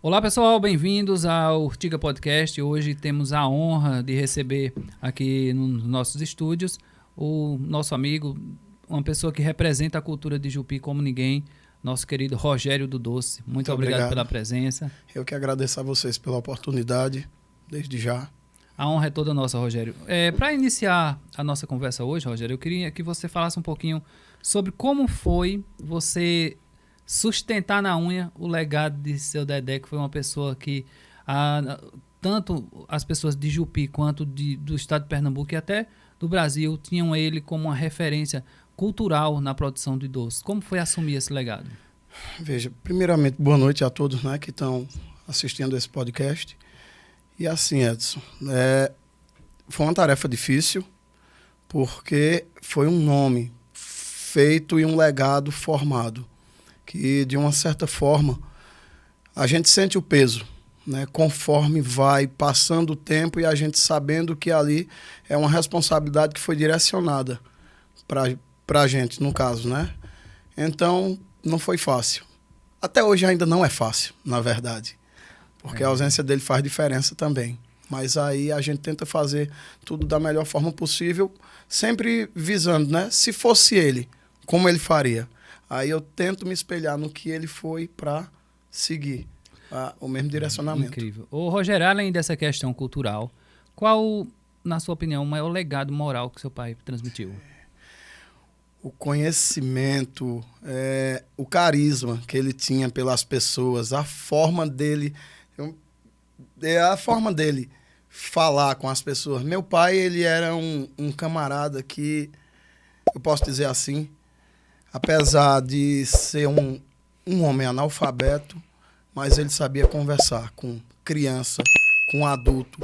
Olá pessoal, bem-vindos ao Urtiga Podcast. Hoje temos a honra de receber aqui nos nossos estúdios o nosso amigo, uma pessoa que representa a cultura de Jupi como ninguém, nosso querido Rogério do Doce. Muito obrigado pela presença. Eu que agradeço a vocês pela oportunidade, desde já. A honra é toda nossa, Rogério. Para iniciar a nossa conversa hoje, Rogério, eu queria que você falasse um pouquinho sobre como foi você sustentar na unha o legado de seu Dedé, que foi uma pessoa que tanto as pessoas de Jupi quanto do estado de Pernambuco e até do Brasil tinham ele como uma referência cultural na produção de doces. Como foi assumir esse legado? Veja, primeiramente, boa noite a todos, né, que estão assistindo esse podcast. E assim, Edson, foi uma tarefa difícil, porque foi um nome feito e um legado formado, que de uma certa forma a gente sente o peso, né, conforme vai passando o tempo e a gente sabendo que ali é uma responsabilidade que foi direcionada para a gente, no caso, né? Então, não foi fácil. Até hoje ainda não é fácil, na verdade, porque a ausência dele faz diferença também. Mas aí a gente tenta fazer tudo da melhor forma possível, sempre visando, né? Se fosse ele, como ele faria? Aí eu tento me espelhar no que ele foi para seguir o mesmo direcionamento. Incrível. Ô, Rogério, além dessa questão cultural, qual, na sua opinião, o maior legado moral que seu pai transmitiu? O conhecimento, o carisma que ele tinha pelas pessoas, a forma dele falar com as pessoas. Meu pai, ele era um camarada que, eu posso dizer assim, apesar de ser um homem analfabeto, mas ele sabia conversar com criança, com adulto,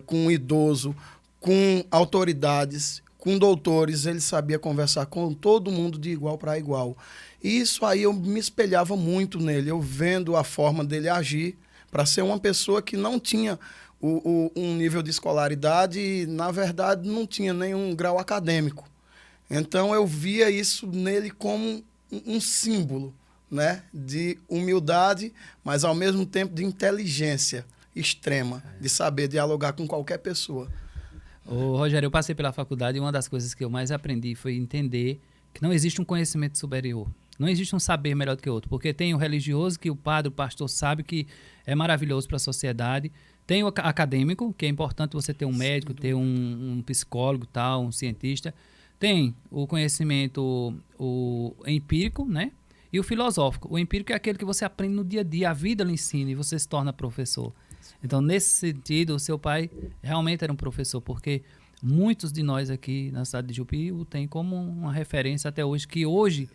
com idoso, com autoridades, com doutores. Ele sabia conversar com todo mundo de igual para igual. E isso aí eu me espelhava muito nele, eu vendo a forma dele agir, para ser uma pessoa que não tinha um nível de escolaridade e, na verdade, não tinha nenhum grau acadêmico. Então, eu via isso nele como um símbolo, né, de humildade, mas, ao mesmo tempo, de inteligência extrema, de saber dialogar com qualquer pessoa. Ô, Rogério, eu passei pela faculdade e uma das coisas que eu mais aprendi foi entender que não existe um conhecimento superior. Não existe um saber melhor do que o outro, porque tem o religioso, que o padre, o pastor sabe que é maravilhoso para a sociedade. Tem o acadêmico, que é importante você ter um médico, ter um psicólogo, tal, um cientista. Tem o conhecimento o empírico, né? E o filosófico. O empírico é aquele que você aprende no dia a dia, a vida lhe ensina e você se torna professor. Então, nesse sentido, o seu pai realmente era um professor, porque muitos de nós aqui na cidade de Jupi o tem como uma referência até hoje, que hoje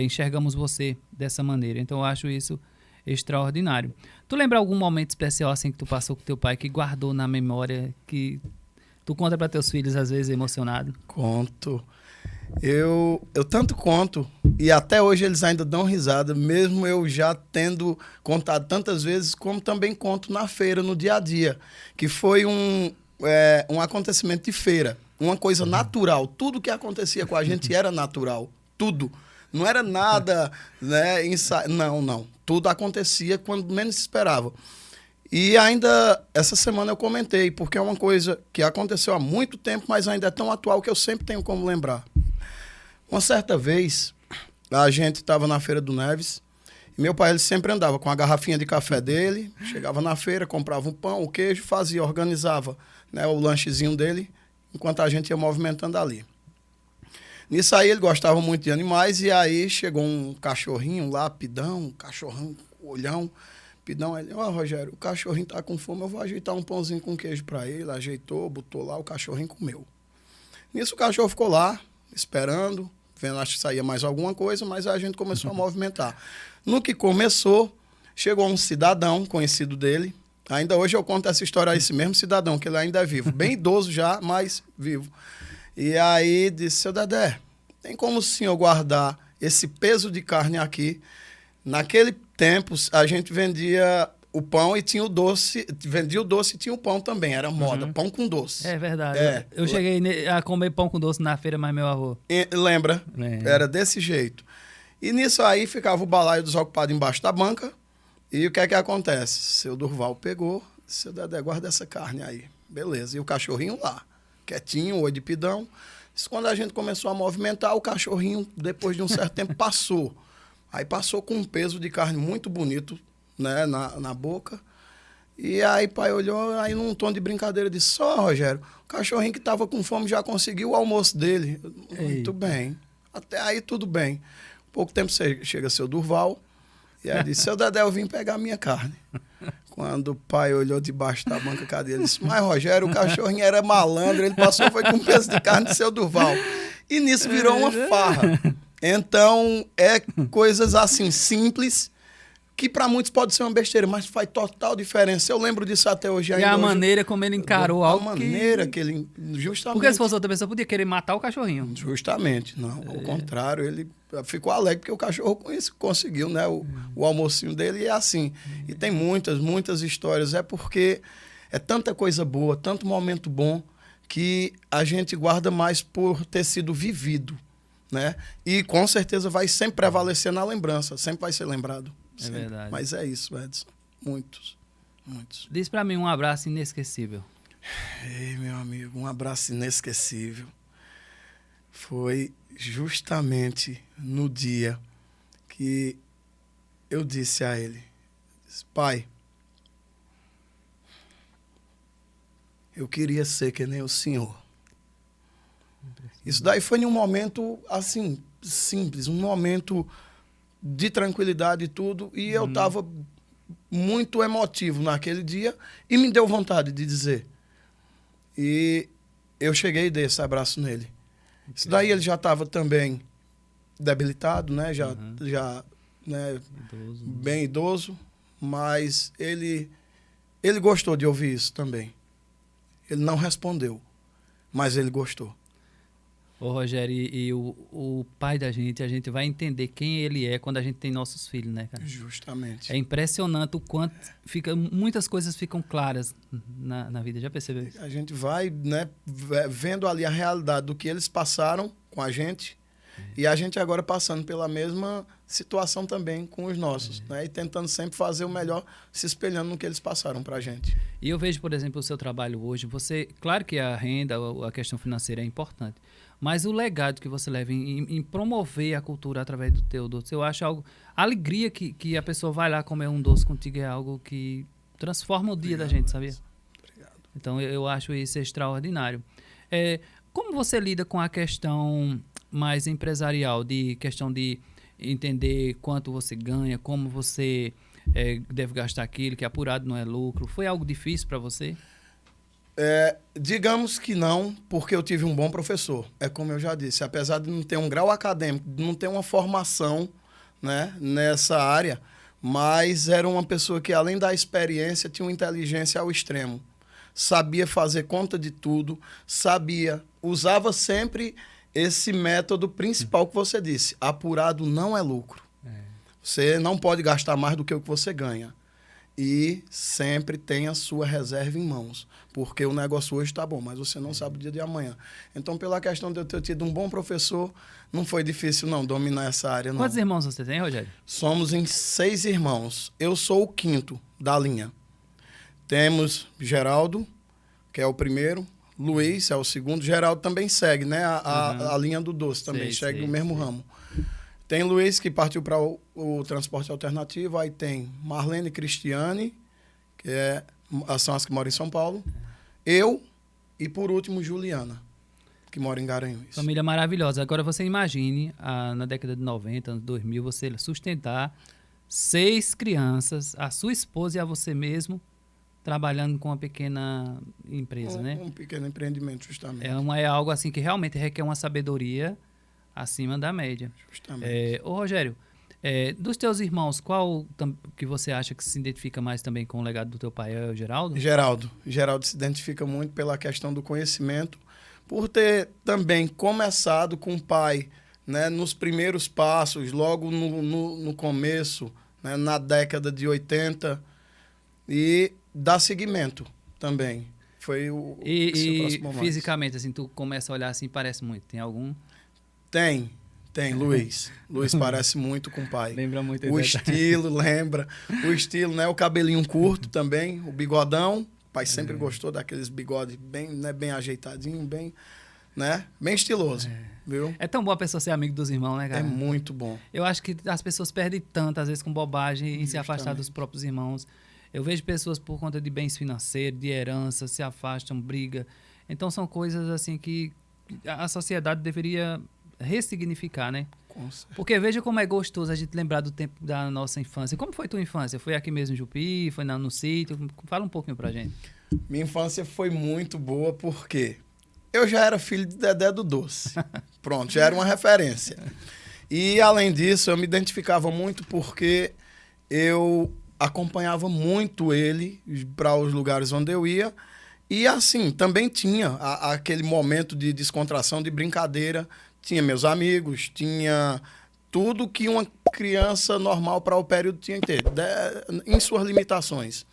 enxergamos você dessa maneira. Então, eu acho isso extraordinário. Tu lembra algum momento especial assim que tu passou com teu pai, que guardou na memória, que tu conta para teus filhos às vezes emocionado? Conto. Eu tanto conto, e até hoje eles ainda dão risada, mesmo eu já tendo contado tantas vezes, como também conto na feira, no dia a dia, que foi um acontecimento de feira, uma coisa natural. Tudo que acontecia com a gente era natural, tudo. Não era nada, né, não. Tudo acontecia quando menos se esperava. E ainda essa semana eu comentei, porque é uma coisa que aconteceu há muito tempo, mas ainda é tão atual que eu sempre tenho como lembrar. Uma certa vez, a gente estava na Feira do Neves. E meu pai, ele sempre andava com a garrafinha de café dele, chegava na feira, comprava um pão, o queijo, fazia, organizava, né, o lanchezinho dele, enquanto a gente ia movimentando ali. Nisso aí ele gostava muito de animais, e aí chegou um cachorrinho lá, Pidão, um cachorrão, olhão. Pidão, ele, Rogério, o cachorrinho tá com fome, eu vou ajeitar um pãozinho com queijo para ele. Ajeitou, botou lá, o cachorrinho comeu. Nisso o cachorro ficou lá, esperando, vendo, acho que saía mais alguma coisa, mas a gente começou a movimentar. No que começou, chegou um cidadão conhecido dele. Ainda hoje eu conto essa história a esse mesmo cidadão, que ele ainda é vivo. Bem idoso já, mas vivo. E aí disse, seu Dedé, tem como o senhor guardar esse peso de carne aqui? Naquele tempo, a gente vendia o pão e tinha o doce. Vendia o doce e tinha o pão também. Era moda, pão com doce. É verdade. Eu cheguei a comer pão com doce na feira, mas meu avô. Lembra? Era desse jeito. E nisso aí ficava o balaio desocupado embaixo da banca. E o que é que acontece? Seu Durval pegou, seu Dedé, guarda essa carne aí. Beleza. E o cachorrinho lá, quietinho, oi de Pidão. Isso, quando a gente começou a movimentar, o cachorrinho, depois de um certo tempo, passou. Aí passou com um peso de carne muito bonito, né, na boca. E aí pai olhou, aí num tom de brincadeira, disse, só, Rogério, o cachorrinho que estava com fome já conseguiu o almoço dele. Muito bem. Até aí tudo bem. Pouco tempo chega seu Durval, e aí disse, seu Dedé, eu vim pegar a minha carne. Quando o pai olhou debaixo da banca, cadê? Ele disse, mas Rogério, o cachorrinho era malandro, ele passou foi com um peso de carne de seu Durval. E nisso virou uma farra. Então, é coisas assim, simples, que para muitos pode ser uma besteira, mas faz total diferença. Eu lembro disso até hoje. E a maneira como ele encarou algo. A maneira que ele... Justamente. Porque se fosse outra pessoa, podia querer matar o cachorrinho. Justamente. Não, ao contrário, ele ficou alegre porque o cachorro conseguiu, né? O almocinho dele, e é assim. E tem muitas histórias. É porque é tanta coisa boa, tanto momento bom, que a gente guarda mais por ter sido vivido, né? E com certeza vai sempre prevalecer na lembrança, sempre vai ser lembrado. É verdade. Mas é isso, Edson. Muitos. Diz pra mim um abraço inesquecível. Ei, meu amigo, um abraço inesquecível. Foi justamente no dia que eu disse a ele, pai, eu queria ser que nem o senhor. Isso daí foi em um momento, assim, simples, um momento de tranquilidade e tudo, e eu estava muito emotivo naquele dia e me deu vontade de dizer. E eu cheguei e dei esse abraço nele. Isso daí ele já estava também debilitado, né? Já né? Bem idoso, mas ele gostou de ouvir isso também. Ele não respondeu, mas ele gostou. Ô Rogério, e o pai da gente, a gente vai entender quem ele é quando a gente tem nossos filhos, né, cara? Justamente. É impressionante o quanto muitas coisas ficam claras na vida, já percebeu isso? A gente vai, né, vendo ali a realidade do que eles passaram com a gente, e a gente agora passando pela mesma situação também com os nossos, né? E tentando sempre fazer o melhor, se espelhando no que eles passaram pra gente. E eu vejo, por exemplo, o seu trabalho hoje, claro que a renda, a questão financeira é importante, mas o legado que você leva em promover a cultura através do teu doce, eu acho algo... A alegria que a pessoa vai lá comer um doce contigo é algo que transforma o dia da gente, sabia? Obrigado. Então, eu acho isso extraordinário. Como você lida com a questão mais empresarial, questão de entender quanto você ganha, como você deve gastar aquilo, que apurado não é lucro? Foi algo difícil para você? Digamos que não, porque eu tive um bom professor. É como eu já disse, apesar de não ter um grau acadêmico, de não ter uma formação, né, nessa área, mas era uma pessoa que, além da experiência, tinha uma inteligência ao extremo. Sabia fazer conta de tudo, usava sempre esse método principal que você disse, apurado não é lucro. Você não pode gastar mais do que o que você ganha. E sempre tem a sua reserva em mãos. Porque o negócio hoje está bom, mas você não sabe o dia de amanhã. Então, pela questão de eu ter tido um bom professor, não foi difícil, não, dominar essa área, não. Quantos irmãos você tem, Rogério? Somos em 6 irmãos. Eu sou o 5º da linha. Temos Geraldo, que é o primeiro. Luiz é o segundo. Geraldo também segue, né? A linha do doce também, segue o mesmo ramo. Tem Luiz, que partiu para o transporte alternativo. Aí tem Marlene e Cristiane, que são as que moram em São Paulo. Eu e, por último, Juliana, que mora em Garanhuns. Família maravilhosa. Agora você imagine, na década de 90, anos 2000, você sustentar 6 crianças, a sua esposa e a você mesmo, trabalhando com uma pequena empresa, né? Um pequeno empreendimento, justamente. É algo assim que realmente requer uma sabedoria acima da média. Justamente. Ô Rogério, dos teus irmãos, qual que você acha que se identifica mais também com o legado do teu pai? É o Geraldo? Geraldo se identifica muito pela questão do conhecimento, por ter também começado com o pai, né, nos primeiros passos, logo no começo, né, na década de 80, e dar seguimento também. Foi o que se aproximou mais. Fisicamente, assim, tu começa a olhar assim, parece muito. Tem algum? Tem, Luiz. Luiz parece muito com o pai. Lembra muito. O estilo, lembra. O estilo, né? O cabelinho curto também, o bigodão. O pai sempre gostou daqueles bigodes bem, né, bem ajeitadinho, bem, né? Bem estiloso, viu? É tão bom a pessoa ser amigo dos irmãos, né, cara? É muito bom. Eu acho que as pessoas perdem tanto, às vezes, com bobagem, em se afastar dos próprios irmãos. Eu vejo pessoas, por conta de bens financeiros, de herança, se afastam, brigam. Então, são coisas, assim, que a sociedade deveria ressignificar, né? Com certeza. Porque veja como é gostoso a gente lembrar do tempo da nossa infância. Como foi tua infância? Foi aqui mesmo em Jupi? Foi no sítio? Fala um pouquinho pra gente. Minha infância foi muito boa porque eu já era filho de Dedé do Doce. Pronto, já era uma referência. E, além disso, eu me identificava muito porque eu acompanhava muito ele para os lugares onde eu ia. E, assim, também tinha aquele momento de descontração, de brincadeira. Tinha meus amigos, tinha tudo que uma criança normal para o período tinha que ter, em suas limitações.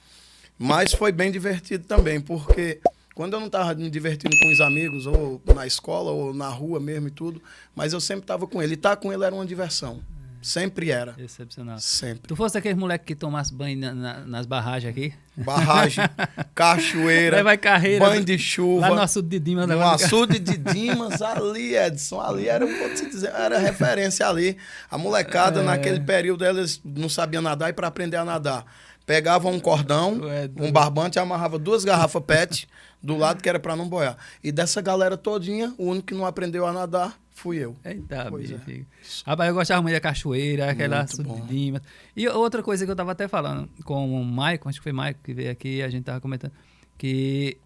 Mas foi bem divertido também, porque quando eu não estava me divertindo com os amigos, ou na escola, ou na rua mesmo e tudo, mas eu sempre estava com ele. E estar com ele era uma diversão. Sempre era. Excepcional. Sempre. Tu fosse aquele moleque que tomasse banho nas barragens aqui? Barragem, cachoeira, vai carreira, banho de chuva. Lá no açude de Dimas. No açude de Dimas, ali, Edson, ali era, vou te dizer, era referência ali. A molecada, naquele período, eles não sabiam nadar, e para aprender a nadar, pegavam um cordão, um barbante, e amarrava 2 garrafas PET do lado, que era para não boiar. E dessa galera todinha, o único que não aprendeu a nadar fui eu. Eita, bicho. Rapaz, eu gostava muito da cachoeira, aquela açude de Dimas. E outra coisa que eu tava até falando com o Maicon, acho que foi o Maicon que veio aqui, a gente tava comentando, que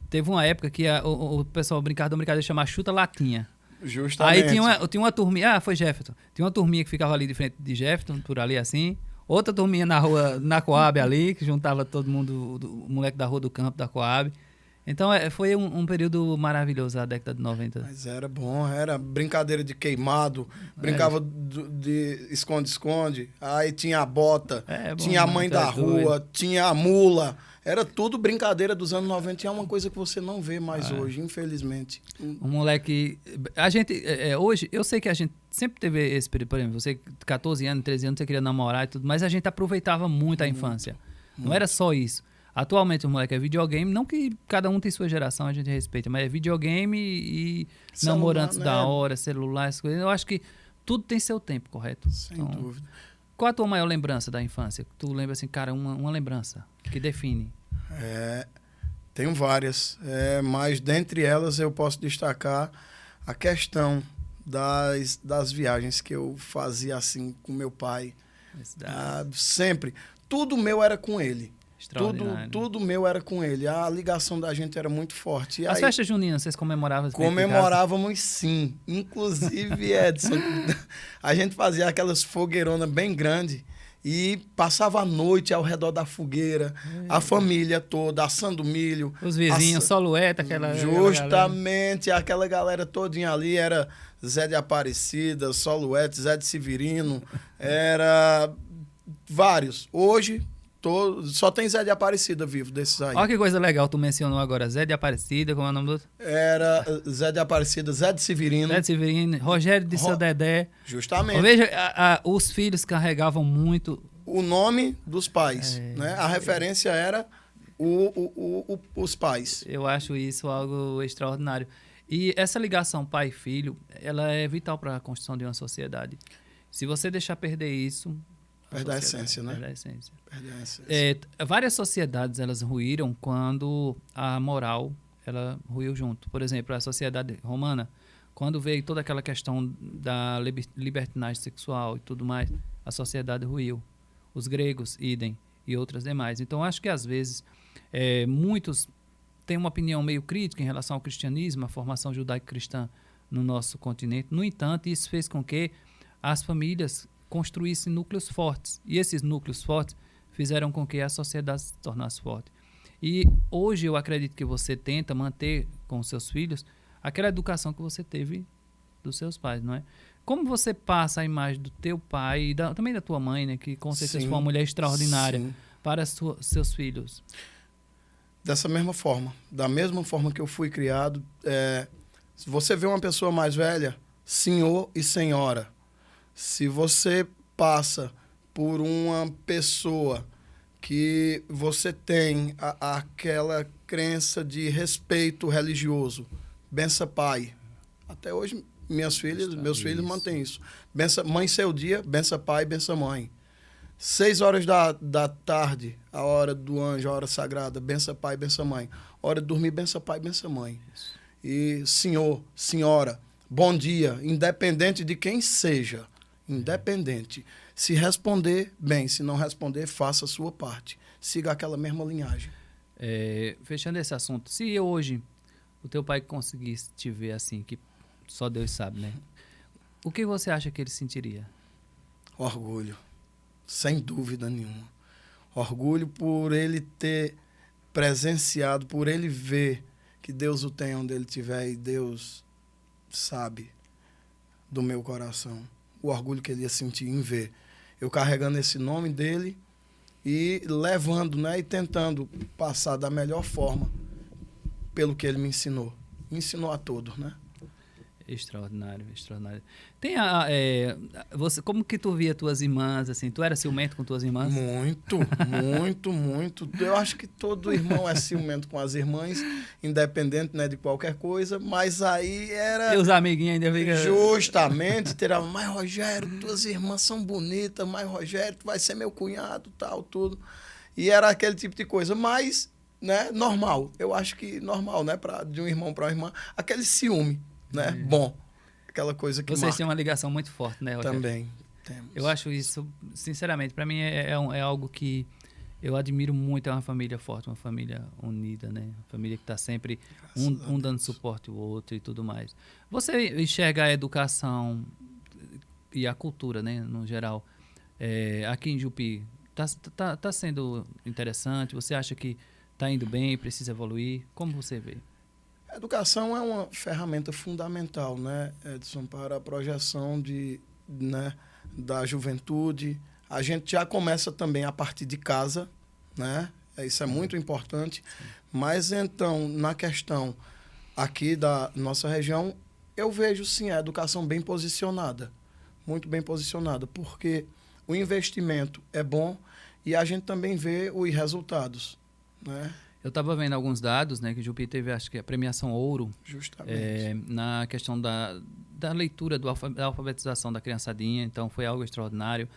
teve uma época que o pessoal brincava de uma brincadeira chamada chuta latinha. Justamente. Aí tinha uma turminha, foi Jefferson, tinha uma turminha que ficava ali de frente de Jefferson, por ali assim, outra turminha na rua, na Coab ali, que juntava todo mundo, o moleque da rua do campo, da Coab. Então, foi um período maravilhoso, a década de 90. Mas era bom, era brincadeira de queimado, brincava de esconde-esconde, aí tinha a bota, tinha a mãe da rua, tinha a mula, era tudo brincadeira dos anos 90, e é uma coisa que você não vê mais hoje, infelizmente. Um moleque... A gente, hoje, eu sei que a gente sempre teve esse período, por exemplo, você 14 anos, 13 anos, você queria namorar e tudo, mas a gente aproveitava muito a infância. Não era só isso. Atualmente o moleque é videogame, não que cada um tem sua geração, a gente respeita, mas é videogame e namoro antes da hora, celular, essas coisas. Eu acho que tudo tem seu tempo, correto? Sem dúvida. Qual a tua maior lembrança da infância? Tu lembra assim, cara, uma lembrança que define? Tenho várias, mas dentre elas eu posso destacar a questão das viagens que eu fazia assim com meu pai. Sempre. Tudo meu era com ele. Tudo meu era com ele. A ligação da gente era muito forte. E as aí, festas juninas, vocês comemoravam? Comemorávamos, sim. Inclusive, Edson, a gente fazia aquelas fogueironas bem grandes e passava a noite ao redor da fogueira, a família toda, assando milho. Os vizinhos, Solueta, aquela... Justamente, aquela galera todinha ali era Zé de Aparecida, Solueta, Zé de Severino, era vários. Hoje... só tem Zé de Aparecida vivo desses aí. Olha que coisa legal, tu mencionou agora Zé de Aparecida, como é o nome do outro? Era Zé de Aparecida, Zé de Severino. Zé de Severino, Rogério de Seu Dedé. Justamente. Veja, os filhos carregavam muito... O nome dos pais, né? A referência era os pais. Eu acho isso algo extraordinário. E essa ligação pai e filho, ela é vital para a construção de uma sociedade. Se você deixar perder isso... Perde a essência, né? Perde a essência. Perde a essência. Várias sociedades, elas ruíram quando a moral, ela ruiu junto. Por exemplo, a sociedade romana, quando veio toda aquela questão da libertinagem sexual e tudo mais, a sociedade ruiu. Os gregos, idem, e outras demais. Então, acho que, às vezes, muitos têm uma opinião meio crítica em relação ao cristianismo, a formação judaico-cristã no nosso continente. No entanto, isso fez com que as famílias construíssem núcleos fortes. E esses núcleos fortes fizeram com que a sociedade se tornasse forte. E hoje eu acredito que você tenta manter com os seus filhos aquela educação que você teve dos seus pais, não é? Como você passa a imagem do teu pai e também da tua mãe, né, que com certeza foi uma mulher extraordinária, para seus filhos? Dessa mesma forma. Da mesma forma que eu fui criado. Se você vê uma pessoa mais velha, senhor e senhora. Se você passa por uma pessoa que você tem aquela crença de respeito religioso, bença pai. Até hoje, meus filhos mantêm isso. Bença mãe, seu dia, bença pai, bença mãe. 6 horas da tarde, a hora do anjo, a hora sagrada, bença pai, bença mãe. Hora de dormir, bença pai, bença mãe. Isso. E senhor, senhora, bom dia, independente de quem seja. Independente. Se responder, bem. Se não responder, faça a sua parte. Siga aquela mesma linhagem. Fechando esse assunto, se hoje o teu pai conseguisse te ver assim, que só Deus sabe, né? O que você acha que ele sentiria? Orgulho. Sem dúvida nenhuma. Orgulho por ele ter presenciado, por ele ver que Deus o tem onde ele estiver e Deus sabe do meu coração. O orgulho que ele ia sentir em ver eu carregando esse nome dele e levando, né, e tentando passar da melhor forma pelo que ele me ensinou. Me ensinou a todos, né? Extraordinário, extraordinário. Tem você, como que tu via tuas irmãs, assim? Tu era ciumento com tuas irmãs? Muito, muito, muito. Eu acho que todo irmão é ciumento com as irmãs, independente, né, de qualquer coisa, mas aí era... E os amiguinhos ainda ficam... Justamente, terá, mas Rogério, tuas irmãs são bonitas, mas Rogério, tu vai ser meu cunhado, tal, tudo. E era aquele tipo de coisa, mas, né, normal. Eu acho que normal, né, de um irmão para uma irmã, aquele ciúme. Né? Bom, aquela coisa que vocês têm uma ligação muito forte, né, Rogério? Também temos. Eu acho isso, sinceramente, para mim é algo que eu admiro muito. É uma família forte, uma família unida, né? Uma família que está sempre um dando suporte ao outro e tudo mais. Você enxerga a educação e a cultura, né, no geral, aqui em Jupi, tá sendo interessante? Você acha que está indo bem, precisa evoluir? Como você vê? A educação é uma ferramenta fundamental, né, Edson, para a projeção né, da juventude. A gente já começa também a partir de casa, né? Isso é muito importante. Sim. Mas, então, na questão aqui da nossa região, eu vejo, sim, a educação bem posicionada, muito bem posicionada, porque o investimento é bom e a gente também vê os resultados, né? Eu estava vendo alguns dados, né, que o Jupi teve, acho que a premiação ouro. Justamente. Na questão da leitura, da alfabetização da criançadinha, então foi algo extraordinário.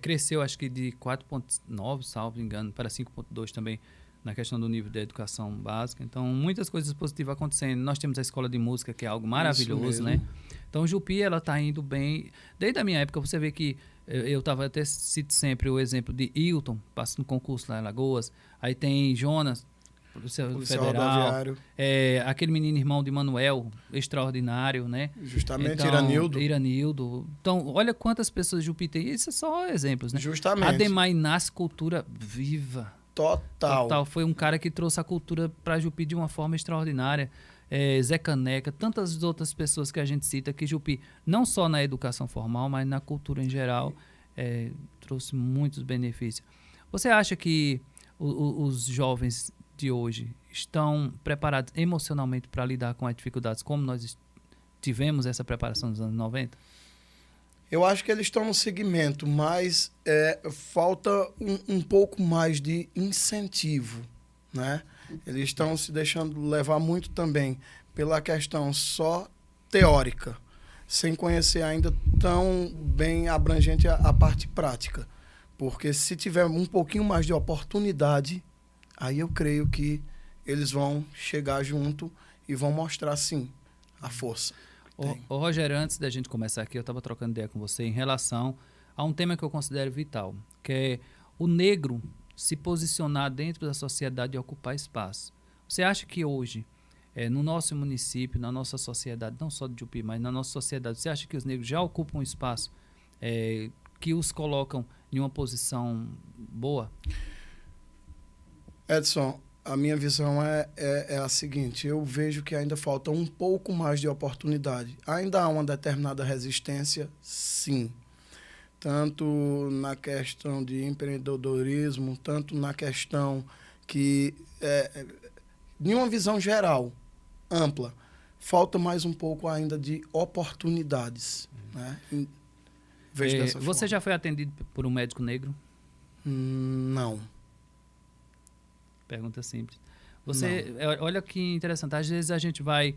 Cresceu, acho que de 4,9, salvo engano, para 5,2 também, na questão do nível da educação básica. Então, muitas coisas positivas acontecendo. Nós temos a escola de música, que é algo maravilhoso, né? Então, Jupi, ela está indo bem. Desde a minha época, você vê que eu estava até cito sempre o exemplo de Hilton, passa no concurso lá em Lagoas. Aí tem Jonas, Polícia Federal, aquele menino irmão de Manuel, extraordinário, né? Justamente, então, Iranildo. Então, olha quantas pessoas de Jupi tem. Isso é só exemplos, né? Justamente. Ademar Inácio, cultura viva. Total. Foi um cara que trouxe a cultura para Jupi de uma forma extraordinária. Zé Caneca, tantas outras pessoas que a gente cita que Jupi, não só na educação formal, mas na cultura em geral, trouxe muitos benefícios. Você acha que os jovens de hoje estão preparados emocionalmente para lidar com as dificuldades como nós tivemos essa preparação nos anos 90? Eu acho que eles estão no segmento, mas falta um pouco mais de incentivo, né? Eles estão se deixando levar muito também pela questão só teórica. sem conhecer ainda tão bem abrangente a parte prática. Porque se tiver um pouquinho mais de oportunidade, aí eu creio que eles vão chegar junto e vão mostrar, sim, a força. Ô, Rogério, antes da gente começar aqui, eu estava trocando ideia com você em relação a um tema que eu considero vital, que é o negro se posicionar dentro da sociedade e ocupar espaço. Você acha que hoje, no nosso município, na nossa sociedade, não só de Jupi, mas na nossa sociedade, você acha que os negros já ocupam um espaço que os colocam em uma posição boa? Edson, a minha visão é a seguinte: eu vejo que ainda falta um pouco mais de oportunidade. Ainda há uma determinada resistência, sim. Tanto na questão de empreendedorismo, tanto na questão que, de uma visão geral, ampla, falta mais um pouco ainda de oportunidades. Né? Vejo dessa Você forma. já foi atendido por um médico negro? Não. Pergunta simples. Olha que interessante, às vezes a gente vai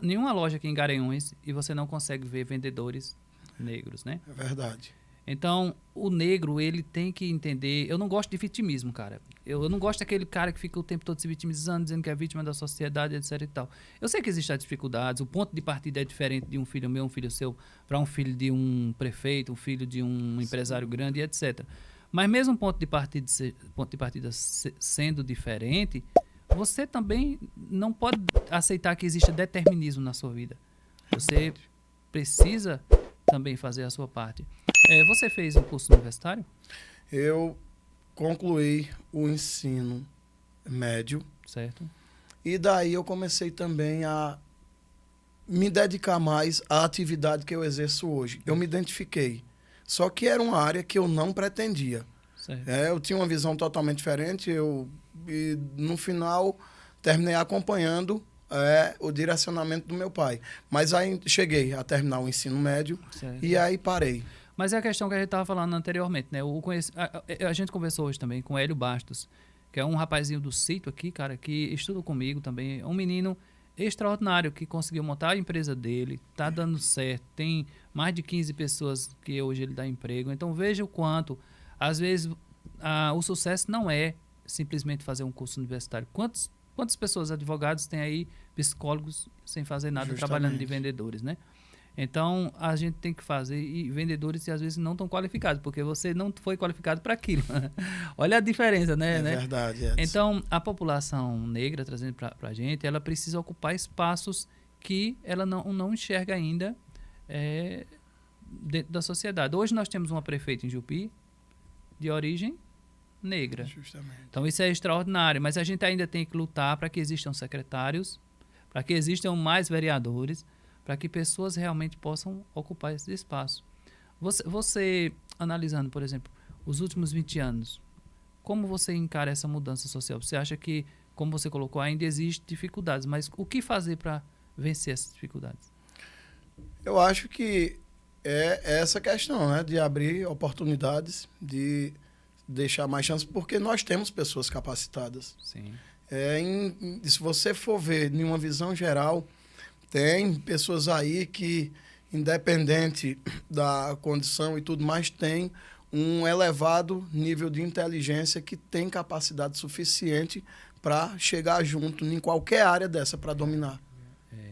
em uma loja aqui em Garanhuns e você não consegue ver vendedores negros, né? É verdade. Então, o negro, ele tem que entender... Eu não gosto de vitimismo, cara. Eu não gosto daquele cara que fica o tempo todo se vitimizando, dizendo que é vítima da sociedade, etc e tal. Eu sei que existem dificuldades, o ponto de partida é diferente de um filho meu, um filho seu, para um filho de um prefeito, um filho de um empresário grande, etc. Mas mesmo o ponto de partida sendo diferente, você também não pode aceitar que exista determinismo na sua vida. Você precisa também fazer a sua parte. Você fez um curso universitário? Eu concluí o ensino médio. Certo. E daí eu comecei também a me dedicar mais à atividade que eu exerço hoje. Eu me identifiquei. Só que era uma área que eu não pretendia. Certo. Eu tinha uma visão totalmente diferente. E no final terminei acompanhando o direcionamento do meu pai. Mas aí cheguei a terminar o ensino médio. Certo. E aí parei. Mas é a questão que a gente estava falando anteriormente, né? A gente conversou hoje também com o Hélio Bastos, que é um rapazinho do sítio aqui, cara, que estuda comigo também. É um menino extraordinário que conseguiu montar a empresa dele, tá dando certo, tem mais de 15 pessoas que hoje ele dá emprego. Então veja o quanto, às vezes, o sucesso não é simplesmente fazer um curso universitário. Quantas pessoas, advogados, têm aí, psicólogos, sem fazer nada, Justamente. trabalhando de vendedores, né? Então, a gente tem que fazer, e vendedores às vezes não estão qualificados, porque você não foi qualificado para aquilo. Olha a diferença, né? É verdade, Edson. Então, a população negra, trazendo para a gente, ela precisa ocupar espaços que ela não enxerga ainda dentro da sociedade. Hoje nós temos uma prefeita em Jupi de origem negra. Justamente. Então, isso é extraordinário, mas a gente ainda tem que lutar para que existam secretários, para que existam mais vereadores, para que pessoas realmente possam ocupar esse espaço. Você, analisando, por exemplo, os últimos 20 anos, como você encara essa mudança social? Você acha que, como você colocou, ainda existem dificuldades, mas o que fazer para vencer essas dificuldades? Eu acho que é essa questão, né? De abrir oportunidades, de deixar mais chances, porque nós temos pessoas capacitadas. Sim. Se você for ver em uma visão geral, tem pessoas aí que, independente da condição e tudo mais, tem um elevado nível de inteligência que tem capacidade suficiente para chegar junto em qualquer área dessa para dominar.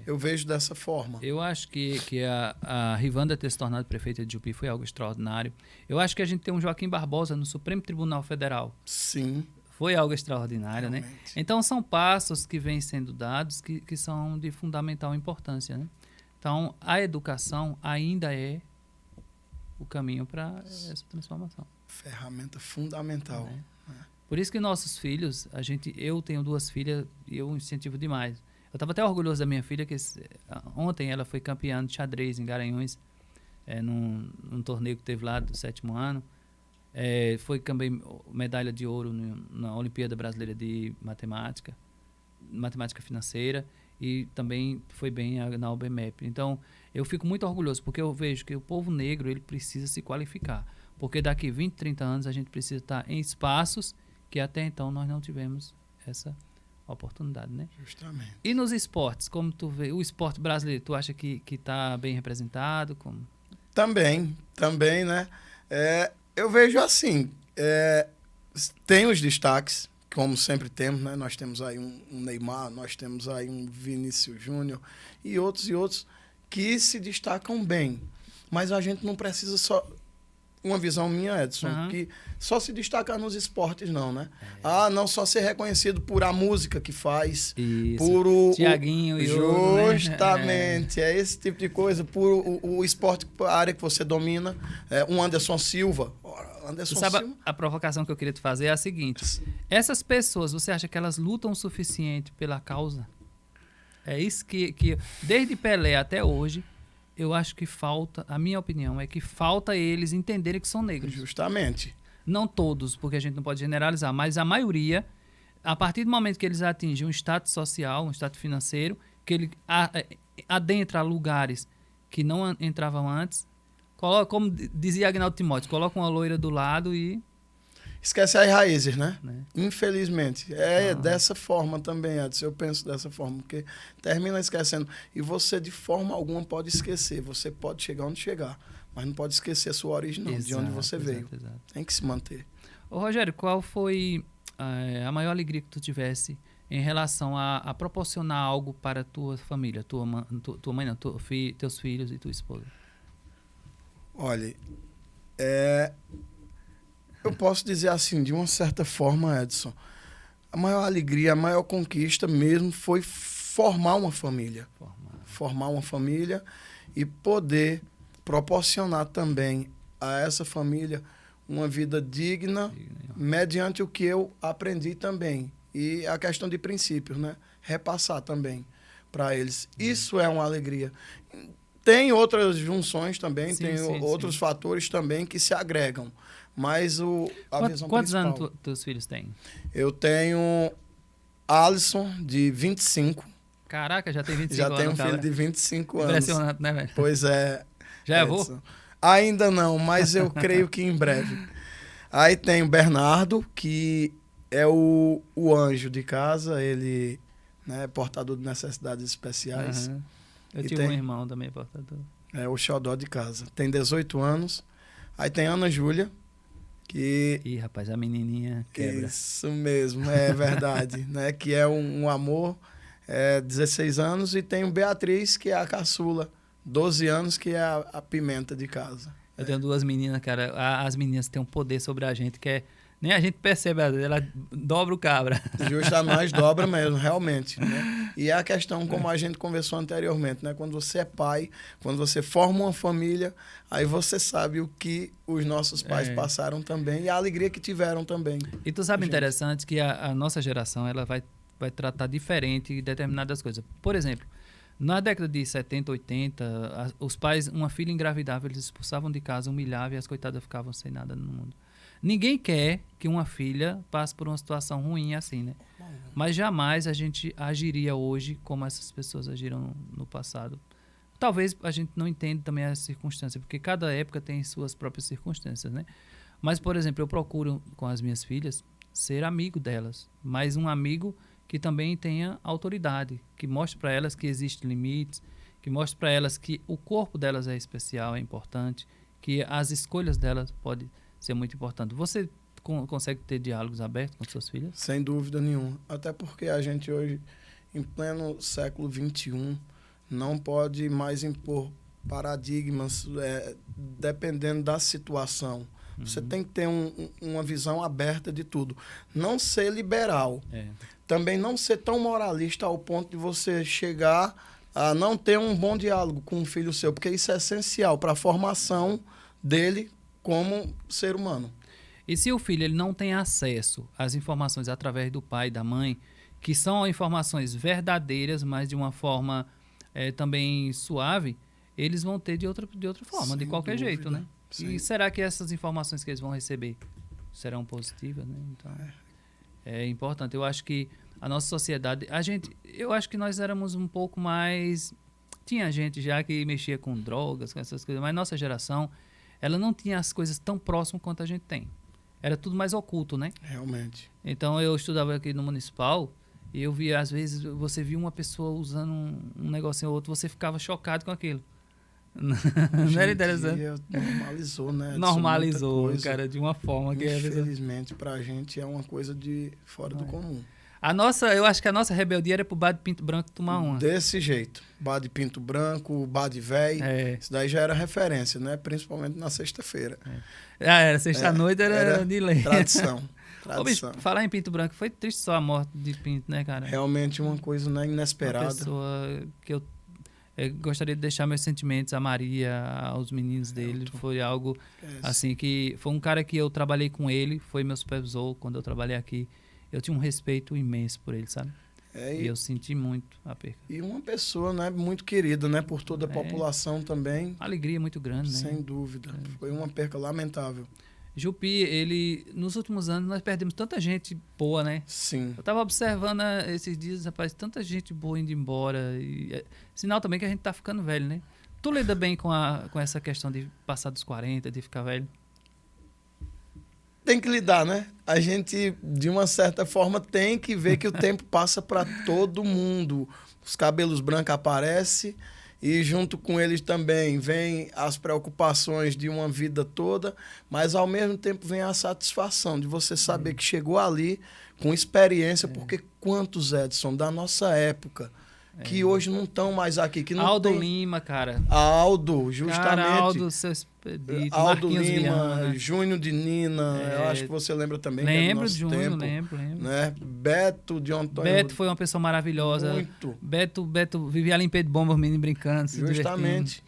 Eu vejo dessa forma. Eu acho que a Rivanda ter se tornado prefeita de Jupi foi algo extraordinário. Eu acho que a gente tem um Joaquim Barbosa no Supremo Tribunal Federal. Sim. Foi algo extraordinário, realmente, né? Então, são passos que vêm sendo dados que são de fundamental importância, né? Então, a educação ainda é o caminho para essa transformação. Ferramenta fundamental. Por isso que nossos filhos, eu tenho 2 filhas e eu incentivo demais. Eu estava até orgulhoso da minha filha, que ontem ela foi campeã de xadrez em Garanhuns, num torneio que teve lá do 7º ano. Foi também medalha de ouro na Olimpíada Brasileira de Matemática Financeira, e também foi bem na UBMEP. Então, eu fico muito orgulhoso, porque eu vejo que o povo negro ele precisa se qualificar, porque daqui 20, 30 anos a gente precisa estar em espaços que até então nós não tivemos essa oportunidade, né? Justamente. E nos esportes, como tu vê, o esporte brasileiro, tu acha que tá bem representado? Como? Também, né? Eu vejo assim, tem os destaques, como sempre temos, né? Nós temos aí um Neymar, nós temos aí um Vinícius Júnior e outros que se destacam bem. Mas a gente não precisa só... Uma visão minha, Edson, que só se destacar nos esportes, não, né? Não só ser reconhecido por a música que faz, Isso. por o... Tiaguinho e outro, justamente, né? Esse tipo de coisa, por o esporte, a área que você domina, um Anderson Silva. Você sabe, a provocação que eu queria te fazer é a seguinte: essas pessoas, você acha que elas lutam o suficiente pela causa? É isso que desde Pelé até hoje, eu acho que falta, a minha opinião é que falta eles entenderem que são negros. Justamente. Não todos, porque a gente não pode generalizar, mas a maioria, a partir do momento que eles atingem um status social, um status financeiro, que ele adentra lugares que não entravam antes, coloca, como dizia Agnaldo Timóteo, coloca uma loira do lado e... Esquece as raízes, né? Infelizmente. Dessa forma também, Edson. Eu penso dessa forma, porque termina esquecendo. E você, de forma alguma, pode esquecer. Você pode chegar onde chegar, mas não pode esquecer a sua origem, não, de onde você veio. Exato. Tem que se manter. Ô, Rogério, qual foi a maior alegria que tu tivesse em relação a proporcionar algo para a tua família, tua mãe não, teus filhos e tua esposa? Olha, eu posso dizer assim, de uma certa forma, Edson, a maior alegria, a maior conquista mesmo foi formar uma família. Formar uma família e poder proporcionar também a essa família uma vida digna mediante o que eu aprendi também. E a questão de princípios, né? Repassar também para eles. Isso é uma alegria. Tem outras junções também, tem outros fatores também que se agregam. Mas a visão quantos principal... anos teus filhos têm? Eu tenho Alisson, de 25. Caraca, já tem 25 já anos. Já tenho um filho de 25 anos. Impressionante, né, velho? Pois é. Já é avô? Ainda não, mas eu creio que em breve. Aí tem o Bernardo, que é o anjo de casa, ele é portador de necessidades especiais. Eu tive um irmão também portador. É o xodó de casa. Tem 18 anos. Aí tem Ana Júlia, que... Ih, rapaz, a menininha quebra. Isso mesmo, é verdade. Né? Que é um amor, 16 anos. E tem o Beatriz, que é a caçula, 12 anos, que é a pimenta de casa. Eu tenho duas meninas, cara. As meninas têm um poder sobre a gente que nem a gente percebe, ela dobra o cabra. Justamente, nós dobra mesmo, realmente. Né? E é a questão, como a gente conversou anteriormente, né? Quando você é pai, quando você forma uma família, aí você sabe o que os nossos pais passaram também e a alegria que tiveram também. E tu sabe interessante que a nossa geração ela vai tratar diferente determinadas coisas. Por exemplo, na década de 70, 80, os pais, uma filha engravidava, eles expulsavam de casa, humilhavam e as coitadas ficavam sem nada no mundo. Ninguém quer que uma filha passe por uma situação ruim assim, né? Mas jamais a gente agiria hoje como essas pessoas agiram no passado. Talvez a gente não entenda também as circunstâncias, porque cada época tem suas próprias circunstâncias, né? Mas, por exemplo, eu procuro com as minhas filhas ser amigo delas, mas um amigo que também tenha autoridade, que mostre para elas que existem limites, que mostre para elas que o corpo delas é especial, é importante, que as escolhas delas podem ser muito importante. Você consegue ter diálogos abertos com suas filhas? Sem dúvida nenhuma. Até porque a gente hoje, em pleno século XXI, não pode mais impor paradigmas dependendo da situação. Você tem que ter uma visão aberta de tudo. Não ser liberal. Também não ser tão moralista ao ponto de você chegar a não ter um bom diálogo com um filho seu, porque isso é essencial para a formação dele como ser humano. E se o filho ele não tem acesso às informações através do pai e da mãe, que são informações verdadeiras, mas de uma forma também suave, eles vão ter de outra forma, sem de qualquer dúvida, jeito, né? Sim. E será que essas informações que eles vão receber serão positivas, né? Então, é importante. Eu acho que a nossa sociedade, eu acho que nós éramos um pouco mais... Tinha gente já que mexia com drogas, com essas coisas, mas nossa geração, ela não tinha as coisas tão próximas quanto a gente tem. Era tudo mais oculto, né? Realmente. Então, eu estudava aqui no Municipal E eu via, às vezes, você via uma pessoa usando um negocinho ou outro, você ficava chocado com aquilo. Não era interessante? Normalizou, né? Edson, Normalizou, muita coisa. cara, de uma forma que... Infelizmente, pra gente é uma coisa de fora do comum. Eu acho que a nossa rebeldia era pro bar de pinto branco tomar uma. Desse jeito. Bar de pinto branco, bar de véi. Isso daí já era referência, né? Principalmente na sexta-feira. Era sexta-noite, era de lei. Tradição. Ô, bicho, falar em Pinto Branco, foi triste só a morte de Pinto, né, cara? Realmente uma coisa, né, inesperada. Uma pessoa que eu gostaria de deixar meus sentimentos a Maria, aos meninos dele. Foi algo, assim, que... Foi um cara que eu trabalhei com ele, foi meu supervisor quando eu trabalhei aqui. Eu tinha um respeito imenso por ele, sabe? E eu senti muito a perca. E uma pessoa, né, muito querida, né, por toda a população também. Uma alegria muito grande, né? Sem dúvida. Foi uma perca lamentável. Jupi, nos últimos anos, nós perdemos tanta gente boa, né? Sim. Eu tava observando esses dias, rapaz, tanta gente boa indo embora. Sinal também que a gente tá ficando velho, né? Tu lida bem com essa questão de passar dos 40, de ficar velho? Tem que lidar, né? A gente, de uma certa forma, tem que ver que o tempo passa para todo mundo. Os cabelos brancos aparecem e junto com eles também vem as preocupações de uma vida toda, mas ao mesmo tempo vem a satisfação de você saber que chegou ali com experiência, porque quantos, Edson, da nossa época, que hoje não estão mais aqui. Que não Aldo tem... Lima, cara. Aldo, justamente. Cara, Aldo, seu expedito. Aldo Marquinhos Lima, Viana. Júnior de Nina, eu acho que você lembra também. Lembro de Júnior, lembro. Né? Beto de Antônio. Beto foi uma pessoa maravilhosa. Muito. Beto vivia ali em Pedro Bomba, os meninos brincando, se justamente.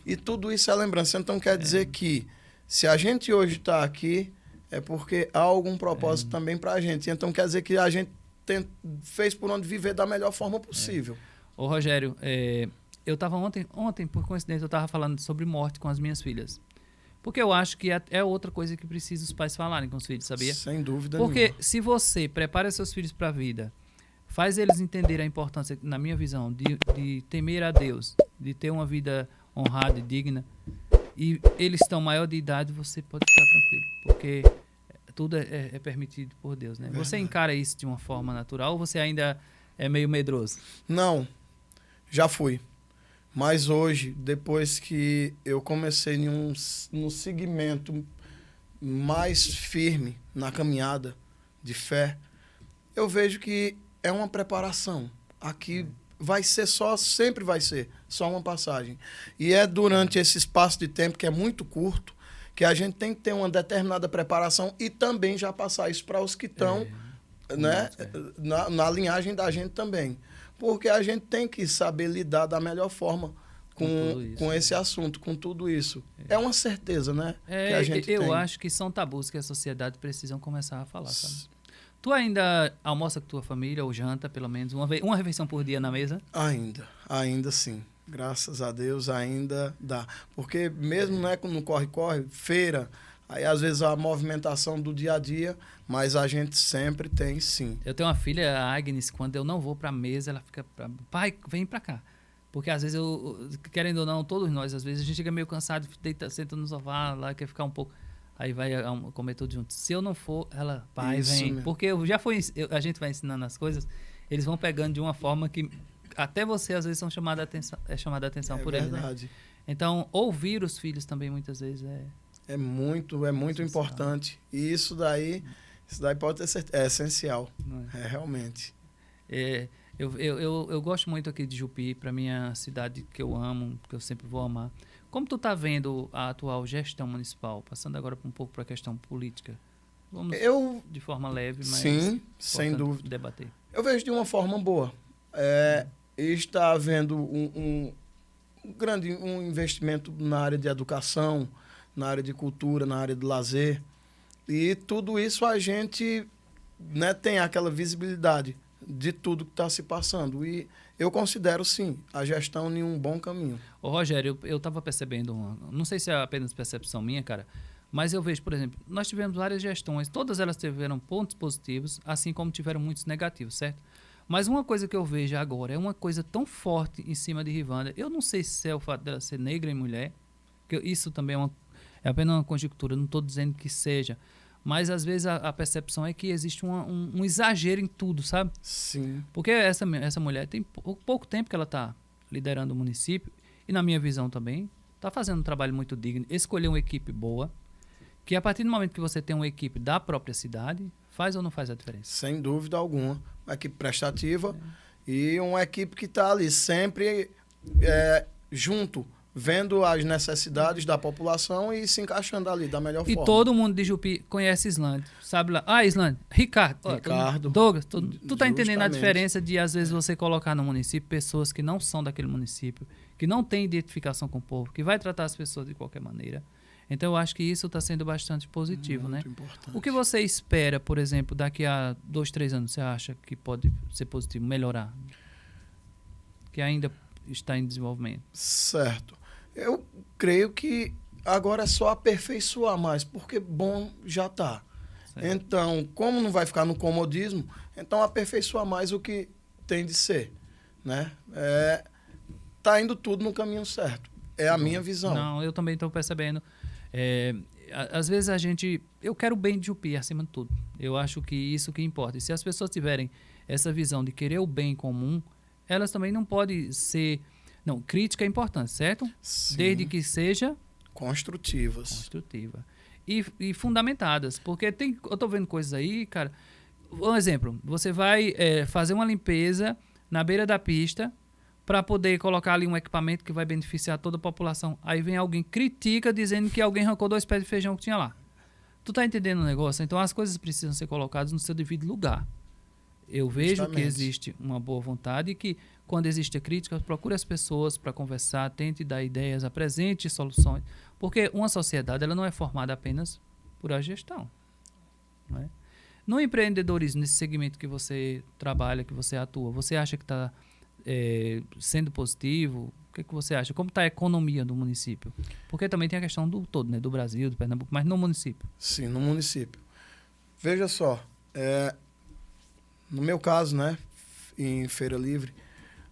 E tudo isso é lembrança. Então quer dizer que se a gente hoje está aqui, é porque há algum propósito também para a gente. Então quer dizer que a gente fez por onde viver da melhor forma possível. Ô, Rogério, eu estava ontem, por coincidência, eu estava falando sobre morte com as minhas filhas. Porque eu acho que é outra coisa que precisa os pais falarem com os filhos, sabia? Sem dúvida Porque nenhuma. se você prepara seus filhos para a vida, faz eles entenderem a importância, na minha visão, de temer a Deus, de ter uma vida honrada e digna, e eles estão maior de idade, você pode ficar tranquilo. Porque tudo é permitido por Deus, né? Verdade. Você encara isso de uma forma natural ou você ainda é meio medroso? Não. Já fui. Mas hoje, depois que eu comecei num segmento mais firme na caminhada de fé, eu vejo que é uma preparação. Aqui vai ser sempre vai ser só uma passagem. E é durante esse espaço de tempo, que é muito curto, que a gente tem que ter uma determinada preparação e também já passar isso para os que estão né, na linhagem da gente também. Porque a gente tem que saber lidar da melhor forma com esse assunto, com tudo isso. É uma certeza, né? Que a gente eu acho que são tabus que a sociedade precisa começar a falar, sabe? Tu ainda almoça com tua família ou janta, pelo menos, uma refeição por dia na mesa? Ainda sim. Graças a Deus ainda dá. Porque mesmo né, no corre-corre, feira, aí às vezes a movimentação do dia a dia, mas a gente sempre tem sim. Eu tenho uma filha, a Agnes, quando eu não vou pra mesa, ela fica, pai, vem pra cá. Porque às vezes, querendo ou não, todos nós, às vezes a gente chega meio cansado, senta no sofá, lá quer ficar um pouco, aí vai comer tudo junto. Se eu não for, ela, pai, isso vem. Mesmo. Porque a gente vai ensinando as coisas, eles vão pegando de uma forma que até você, às vezes, é chamada a atenção por eles. É verdade. Né? Então, ouvir os filhos também, muitas vezes, é muito importante. E isso daí pode ter certeza, é essencial. Realmente. Eu gosto muito aqui de Jupi, para minha cidade que eu amo, que eu sempre vou amar. Como tu tá vendo a atual gestão municipal? Passando agora um pouco para a questão política. Vamos de forma leve, mas sim, sem dúvida. Debater. Eu vejo de uma forma boa. Está havendo um grande investimento na área de educação, na área de cultura, na área de lazer. E tudo isso a gente né, tem aquela visibilidade de tudo que está se passando. E eu considero, sim, a gestão em um bom caminho. Ô, Rogério, eu estava percebendo, não sei se é apenas percepção minha, cara, mas eu vejo, por exemplo, nós tivemos várias gestões, todas elas tiveram pontos positivos, assim como tiveram muitos negativos, certo? Mas uma coisa que eu vejo agora é uma coisa tão forte em cima de Rivânia. Eu não sei se é o fato dela ser negra e mulher, que isso também é apenas uma conjectura, não estou dizendo que seja. Mas, às vezes, a percepção é que existe um exagero em tudo, sabe? Sim. Porque essa mulher tem pouco tempo que ela está liderando o município, e na minha visão também, está fazendo um trabalho muito digno, escolher uma equipe boa, que a partir do momento que você tem uma equipe da própria cidade, faz ou não faz a diferença? Sem dúvida alguma. Uma equipe prestativa e uma equipe que está ali sempre junto, vendo as necessidades da população e se encaixando ali da melhor forma. E todo mundo de Jupi conhece Islândia, sabe lá? Ah, Islândia, Ricardo, Douglas, tu tá entendendo a diferença de, às vezes, você colocar no município pessoas que não são daquele município, que não têm identificação com o povo, que vai tratar as pessoas de qualquer maneira. Então, eu acho que isso está sendo bastante positivo, muito né? importante. O que você espera, por exemplo, daqui a 2, 3 anos, você acha que pode ser positivo, melhorar? Que ainda está em desenvolvimento. Certo. Eu creio que agora é só aperfeiçoar mais, porque bom já está. Então, como não vai ficar no comodismo, então aperfeiçoar mais o que tem de ser, né? Tá indo tudo no caminho certo. É a minha visão. Não, eu também estou percebendo. Às vezes eu quero o bem de Jupi acima de tudo. Eu acho que isso que importa. E se as pessoas tiverem essa visão de querer o bem comum, elas também não podem ser... Não, crítica é importante, certo? Sim. Desde que seja... Construtiva. E fundamentadas. Porque eu estou vendo coisas aí, cara... Um exemplo, você vai fazer uma limpeza na beira da pista para poder colocar ali um equipamento que vai beneficiar toda a população. Aí vem alguém, critica, dizendo que alguém arrancou 2 pés de feijão que tinha lá. Tu tá entendendo o negócio? Então as coisas precisam ser colocadas no seu devido lugar. Eu vejo Justamente. que existe uma boa vontade e que, quando existe crítica, procure as pessoas para conversar, tente dar ideias, apresente soluções. Porque uma sociedade ela não é formada apenas por a gestão. Não é? No empreendedorismo, nesse segmento que você trabalha, que você atua, você acha que está sendo positivo? O que você acha? Como está a economia do município? Porque também tem a questão do todo, né? Do Brasil, do Pernambuco, mas no município. Sim, no município. Veja só, no meu caso, né, em Feira Livre,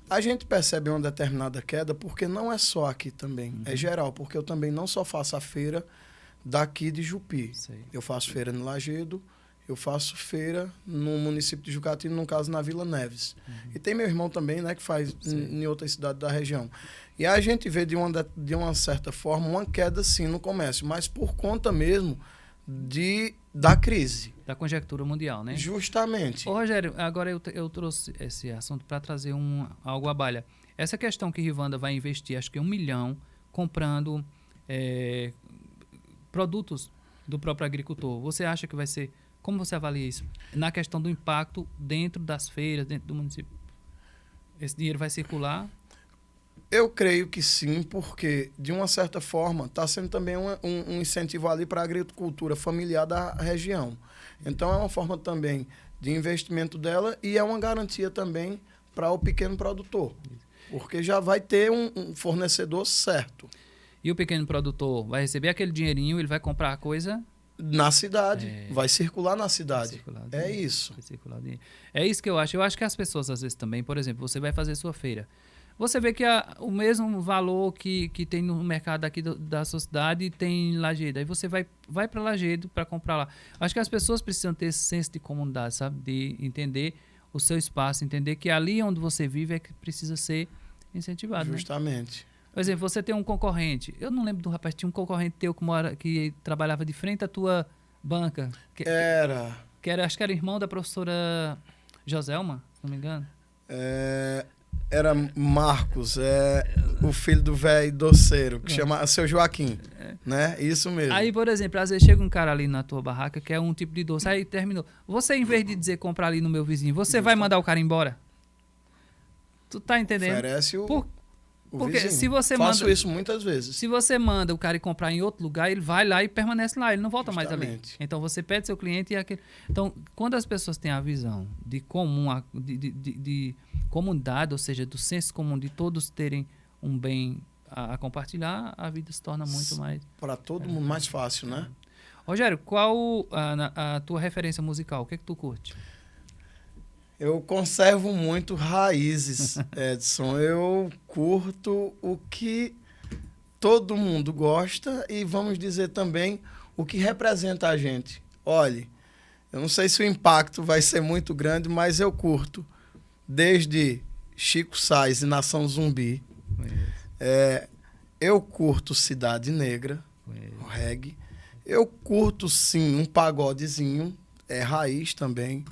a gente percebe uma determinada queda porque não é só aqui também, é geral, porque eu também não só faço a feira daqui de Jupi. Sei. Eu faço feira no Lagedo, eu faço feira no município de Jucatino, no caso na Vila Neves. E tem meu irmão também, né, que faz em outras cidades da região. E a gente vê de uma certa forma uma queda sim no comércio, mas por conta mesmo da crise. Da conjectura mundial, né? Justamente. Ô, Rogério, agora eu trouxe esse assunto para trazer algo à baila. Essa questão que Rivanda vai investir, acho que 1 milhão, comprando produtos do próprio agricultor. Você acha que vai ser... Como você avalia isso? Na questão do impacto dentro das feiras, dentro do município. Esse dinheiro vai circular? Eu creio que sim, porque, de uma certa forma, está sendo também um incentivo ali para a agricultura familiar da região. Então, é uma forma também de investimento dela e é uma garantia também para o pequeno produtor, porque já vai ter um fornecedor certo. E o pequeno produtor vai receber aquele dinheirinho, ele vai comprar a coisa... Na cidade, vai circular na cidade. Vai circular dinheiro. É isso que eu acho. Eu acho que as pessoas, às vezes, também, por exemplo, você vai fazer sua feira. Você vê que o mesmo valor que tem no mercado aqui da sua cidade tem em Lagedo. Aí você vai para Lagedo para comprar lá. Acho que as pessoas precisam ter esse senso de comunidade, sabe? De entender o seu espaço, entender que ali onde você vive é que precisa ser incentivado. Justamente. Né? Por exemplo, você tem um concorrente. Eu não lembro do rapaz, tinha um concorrente teu que trabalhava de frente à tua banca. Acho que era irmão da professora Joselma, se não me engano. Era Marcos, o filho do velho doceiro, que chama Seu Joaquim, né? Isso mesmo. Aí, por exemplo, às vezes chega um cara ali na tua barraca que é um tipo de doce, aí terminou. Você, em vez de dizer comprar ali no meu vizinho, você vai mandar o cara embora? Tu tá entendendo? Oferece porque vizinho. se você Faço isso muitas vezes. Se você manda o cara ir comprar em outro lugar, ele vai lá e permanece lá, ele não volta mais ali. Então você pede seu cliente e aquele. Então, quando as pessoas têm a visão de comum, de comunidade, ou seja, do senso comum de todos terem um bem a compartilhar, a vida se torna muito mais... Para todo mundo mais fácil, né? Rogério, qual a tua referência musical? O que é que tu curte? Eu conservo muito raízes, Edson. Eu curto o que todo mundo gosta e, vamos dizer também, o que representa a gente. Olhe, eu não sei se o impacto vai ser muito grande, mas eu curto. Desde Chico Sainz e Nação Zumbi. Eu curto Cidade Negra, o reggae. Eu curto, sim, um pagodezinho, raiz também.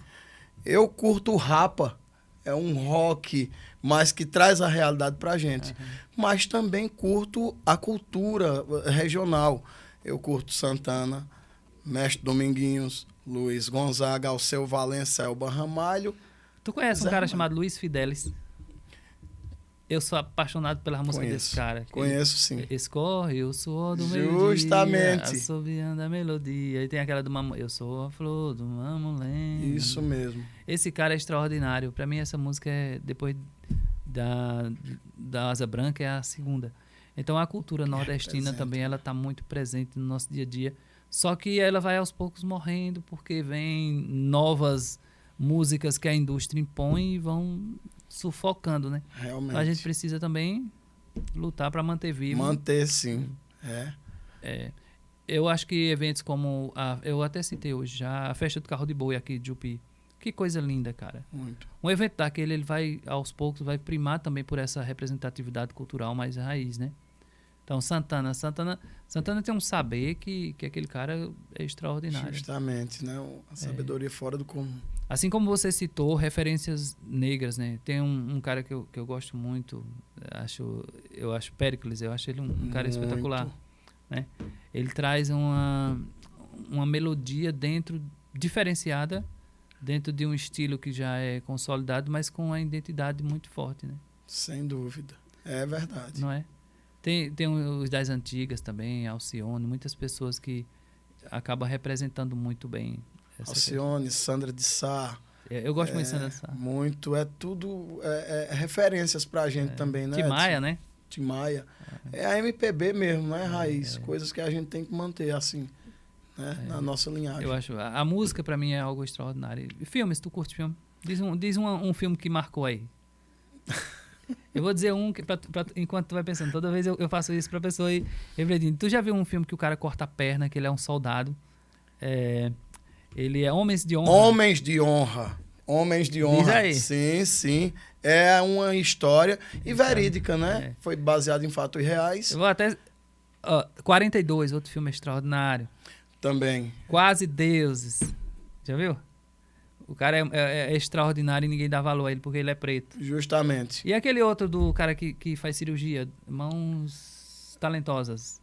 Eu curto o Rapa, é um rock, mas que traz a realidade pra gente. Mas também curto a cultura regional. Eu curto Santana, Mestre Dominguinhos, Luiz Gonzaga, Alceu Valença, Elba Ramalho. Tu conhece um cara chamado Luiz Fidelis? Eu sou apaixonado pela música desse cara. Conheço, sim. Escorre o suor do Justamente. meio-dia, assobiando a melodia. E tem aquela do Eu sou a flor do mamulém. Isso mesmo. Esse cara é extraordinário. Pra mim, essa música é, depois da Asa Branca, é a segunda. Então, a cultura nordestina também, ela tá muito presente no nosso dia a dia. Só que ela vai aos poucos morrendo, porque vem novas músicas que a indústria impõe e vão sufocando, né? Realmente. A gente precisa também lutar para manter vivo. Manter, sim. Eu acho que eventos como eu até citei hoje já a festa do carro de boi aqui de Jupi. Que coisa linda, cara. Muito. Um evento daquele, ele vai aos poucos vai primar também por essa representatividade cultural mais raiz, né? Então Santana tem um saber que aquele cara é extraordinário. Justamente, né? A sabedoria fora do comum. Assim como você citou referências negras, né? Tem um cara que eu gosto muito, eu acho Péricles, eu acho ele um cara espetacular, né? Ele traz uma melodia diferenciada dentro de um estilo que já é consolidado, mas com uma identidade muito forte, né? Sem dúvida. É verdade. Não é? Tem os das antigas também, Alcione, muitas pessoas que acabam representando muito bem essa Alcione, Sandra de Sá. Eu gosto muito de Sandra de Sá. Muito, tudo referências pra gente também, né? Tim Maia, né? Tim Maia. É a MPB mesmo, não é raiz. Coisas que a gente tem que manter, assim, né? Na nossa linhagem. Eu acho, a música pra mim é algo extraordinário. E filmes, tu curte filme? Diz um filme que marcou aí. Eu vou dizer um que enquanto tu vai pensando. Toda vez eu faço isso pra pessoa e refletindo. Tu já viu um filme que o cara corta a perna, que ele é um soldado? Ele é Homens de Honra. Homens de Honra. Homens de Honra. Diz aí. Sim, sim. É uma história e verídica, né? Foi baseado em fatos reais. Eu vou até... 42, outro filme extraordinário. Também. Quase Deuses. Já viu? O cara é extraordinário e ninguém dá valor a ele porque ele é preto. Justamente. E aquele outro do cara que faz cirurgia, Mãos Talentosas.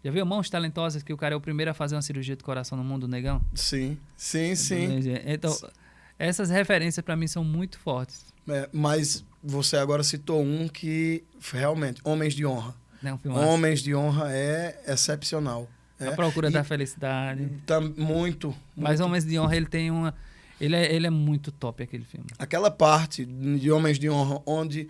Já viu Mãos Talentosas, que o cara é o primeiro a fazer uma cirurgia de coração no mundo, negão? Sim. Então, essas referências pra mim são muito fortes. Mas você agora citou um que realmente, Homens de Honra. Homens de Honra é excepcional. A Procura da Felicidade. Muito. Mas Homens de Honra, ele tem uma... Ele é muito top, aquele filme. Aquela parte de Homens de Honra, onde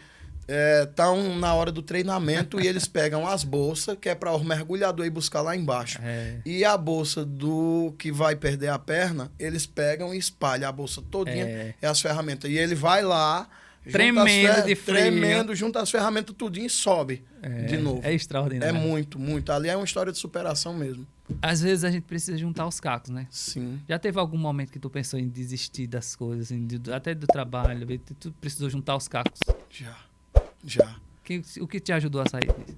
estão na hora do treinamento e eles pegam as bolsas, que é para o mergulhador ir buscar lá embaixo. E a bolsa do que vai perder a perna, eles pegam e espalham a bolsa todinha, as ferramentas. E ele vai lá... Tremendo de frio. Tremendo, junta as ferramentas tudinho e sobe de novo. É extraordinário. É muito, muito. Ali é uma história de superação mesmo. Às vezes a gente precisa juntar os cacos, né? Sim. Já teve algum momento que tu pensou em desistir das coisas, assim, até do trabalho, tu precisou juntar os cacos? Já. O que te ajudou a sair disso?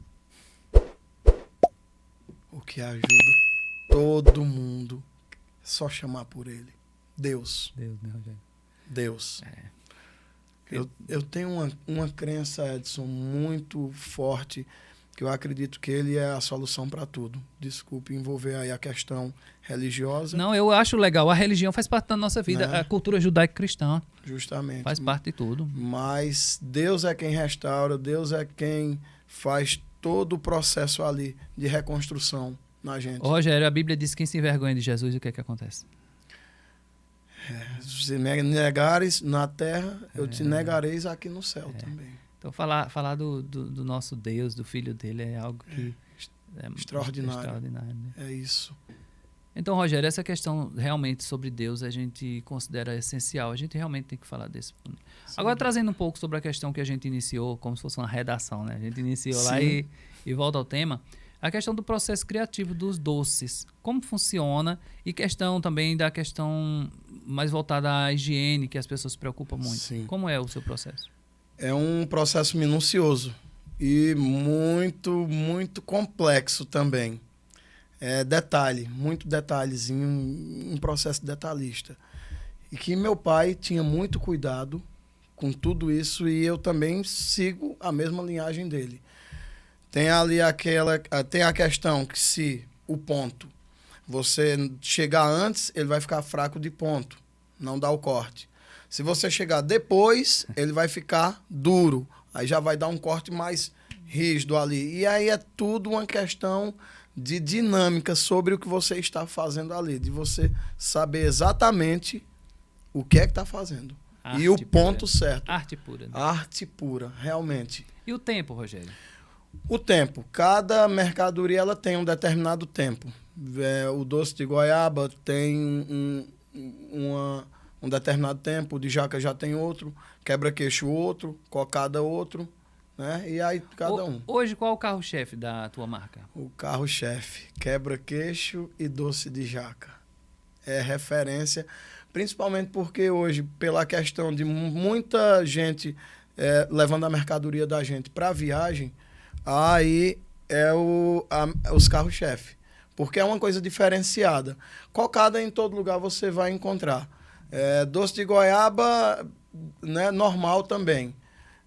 O que ajuda todo mundo é só chamar por ele. Deus. Deus, né, Rogério? Deus. Eu tenho uma crença, Edson, muito forte, que eu acredito que ele é a solução para tudo. Desculpe envolver aí a questão religiosa. Não, eu acho legal. A religião faz parte da nossa vida. A cultura judaico-cristã. Justamente. Faz parte de tudo. Mas Deus é quem restaura, Deus é quem faz todo o processo ali de reconstrução na gente. Rogério, a Bíblia diz que quem se envergonha de Jesus, o que é que acontece? Se me negares na terra, eu te negareis aqui no céu também. Então, falar do nosso Deus, do Filho dele, é algo que é extraordinário. Né? É isso. Então, Rogério, essa questão realmente sobre Deus a gente considera essencial. A gente realmente tem que falar desse. Sim. Agora, trazendo um pouco sobre a questão que a gente iniciou, como se fosse uma redação, né? A gente iniciou lá e volta ao tema. A questão do processo criativo dos doces, como funciona, e questão também da questão mais voltada à higiene, que as pessoas se preocupam muito. Sim. Como é o seu processo? É um processo minucioso e muito, muito complexo também. É detalhe, muito detalhezinho, um processo detalhista. E que meu pai tinha muito cuidado com tudo isso e eu também sigo a mesma linhagem dele. Tem ali tem a questão que se o ponto você chegar antes, ele vai ficar fraco de ponto, não dá o corte. Se você chegar depois, ele vai ficar duro, aí já vai dar um corte mais rígido ali. E aí é tudo uma questão de dinâmica sobre o que você está fazendo ali, de você saber exatamente o que é que está fazendo. Arte e o pura. Ponto certo. Arte pura. Né? Arte pura, realmente. E o tempo, Rogério? O tempo. Cada mercadoria ela tem um determinado tempo. O doce de goiaba tem um determinado tempo, o de jaca já tem outro, quebra-queixo outro, cocada outro, né? E aí cada um. Hoje, qual é o carro-chefe da tua marca? O carro-chefe, quebra-queixo e doce de jaca. É referência, principalmente porque hoje, pela questão de muita gente levando a mercadoria da gente para viagem, aí é os carros-chefe. Porque é uma coisa diferenciada. Cocada em todo lugar você vai encontrar. Doce de goiaba, né, normal também.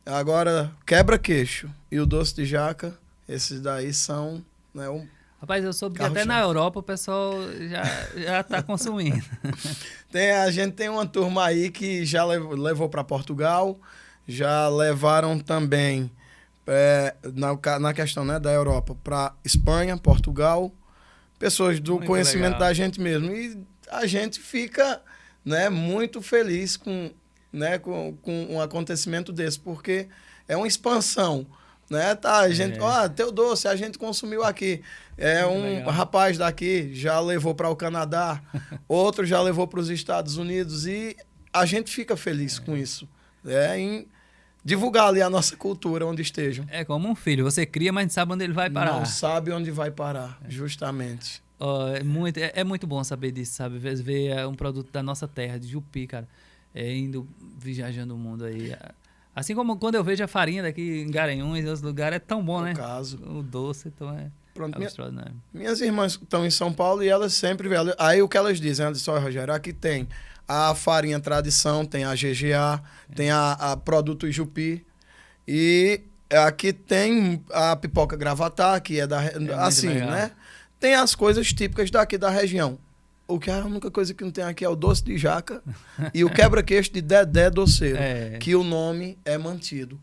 Agora, quebra-queixo e o doce de jaca, esses daí são... Né, Rapaz, eu soube que até na Europa o pessoal já está consumindo. A gente tem uma turma aí que já levou para Portugal, já levaram também, na questão, né, da Europa, para Espanha, Portugal, pessoas do conhecimento da gente mesmo. E a gente fica, né, muito feliz com um acontecimento desse, porque é uma expansão. Né? Tá, a gente, teu doce, a gente consumiu aqui. Rapaz daqui já levou para o Canadá, outro já levou para os Estados Unidos e a gente fica feliz com isso. Em divulgar ali a nossa cultura onde estejam. É como um filho, você cria, mas não sabe onde ele vai parar. Não sabe onde vai parar, justamente. É muito bom saber disso, sabe? Ver um produto da nossa terra, de Jupi, cara, indo viajando o mundo aí. Assim como quando eu vejo a farinha daqui em Garanhuns e outros lugares, é tão bom, né? O doce, então extraordinário. Minhas irmãs estão em São Paulo e elas sempre... Aí o que elas dizem? Elas dizem, Rogério, aqui tem a farinha tradição, tem a GGA, tem a produto Jupi e aqui tem a pipoca Gravatar, que é assim, né? Tem as coisas típicas daqui da região. A única coisa que não tem aqui é o doce de jaca e o quebra-queixo de Dedé Doceiro, que o nome é mantido.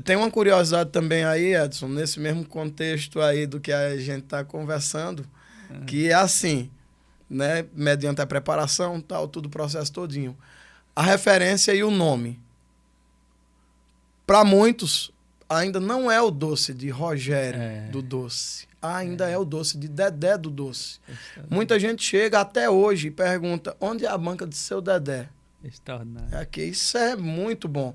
Tem uma curiosidade também aí, Edson, nesse mesmo contexto aí do que a gente está conversando, que é assim, né, mediante a preparação, tal, tudo o processo todinho. A referência e o nome. Para muitos, ainda não é o doce de Rogério do doce. Ainda é o doce de Dedé do doce. Muita gente chega até hoje e pergunta, onde é a banca de seu Dedé? Extraordinário. Aqui, isso é muito bom.